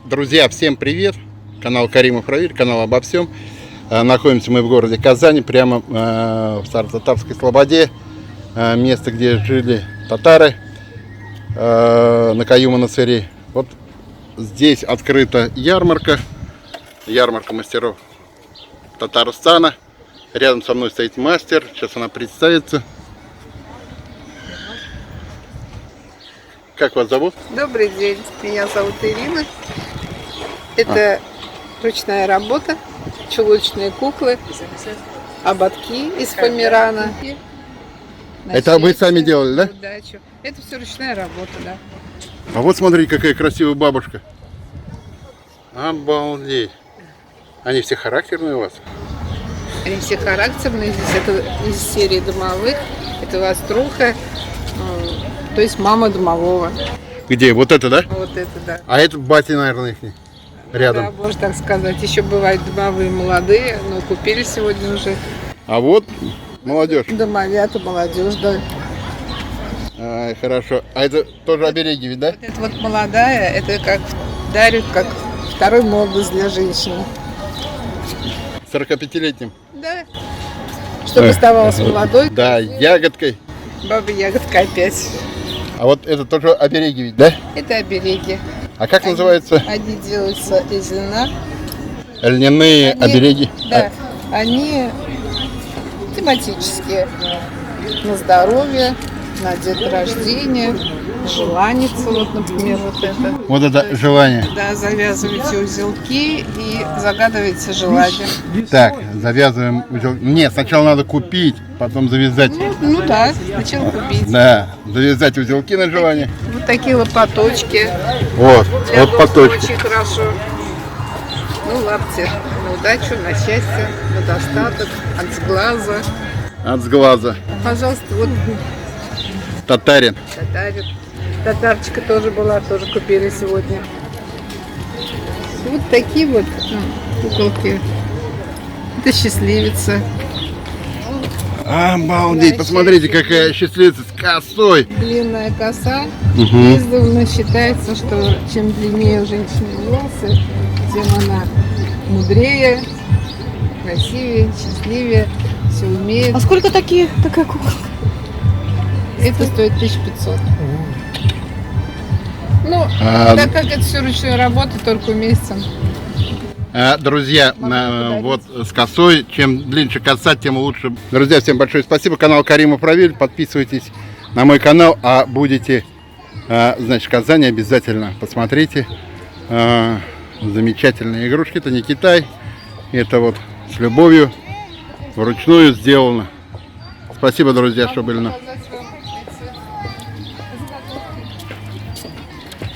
Друзья, всем привет! Канал Каримов Равиль, канал обо всем. Находимся мы в городе Казани, прямо в Старо-Татарской слободе. Место, где жили татары на Каюма-Насыри. Вот здесь открыта ярмарка мастеров Татарстана. Рядом со мной стоит мастер, сейчас она представится. Как вас зовут? Добрый день, меня зовут Ирина. Это ручная работа, чулочные куклы, ободки из фоамирана. Это вы сами делали, да? Удачу. Это все ручная работа, да. А вот смотрите, какая красивая бабушка. Обалдеть. Они все характерные у вас? Они все характерные. Здесь это из серии домовых. Это воструха, то есть мама домового. Где? Вот это, да? Вот это, да. А это батя, наверное, их рядом. Да, можно так сказать. Еще бывают домовые молодые, но купили сегодня уже. А вот молодежь. Домовята, молодежь, да. Хорошо. А это тоже обереги, ведь, да? Вот это вот молодая, это как дарят, как второй молодость для женщины. 45-летним. Да. Чтобы оставалась молодой. Да, ягодкой. Баба ягодка опять. А вот это тоже обереги, ведь, да? Это обереги. А как называется? Они делаются из льна. Льняные обереги. Да. Они тематические. На здоровье, на день рождения, желаница, вот, например, вот это. Вот это желание. Да, завязываете узелки и загадываете желание. Так, завязываем узел. Нет, сначала надо купить, потом завязать. Ну да, сначала купить. Да, завязать узелки на желание. Вот такие лопаточки. Вот, Для вот дома поточки. очень хорошо. Ну, лапти на удачу, на счастье, на достаток, от сглаза. От сглаза. Пожалуйста, вот Татарин. татарин. Татарчика тоже была, тоже купили сегодня. Вот такие вот куколки. Это счастливица. Обалдеть, посмотрите, какая счастливица с косой. Длинная коса. Угу. Издавна считается, что чем длиннее у женщины волосы, тем она мудрее, красивее, счастливее, все умеет. А сколько такая кукла? Это стоит 1500. Ну, так как это все ручная работа, только уместен. Друзья, вот с косой, чем длиннее коса, тем лучше. Друзья, всем большое спасибо. Канал Каримов Равиль. Подписывайтесь на мой канал, а будете, значит, в Казани, обязательно посмотрите. Замечательные игрушки. Это не Китай. Это вот с любовью, вручную сделано. Спасибо, друзья, что были на...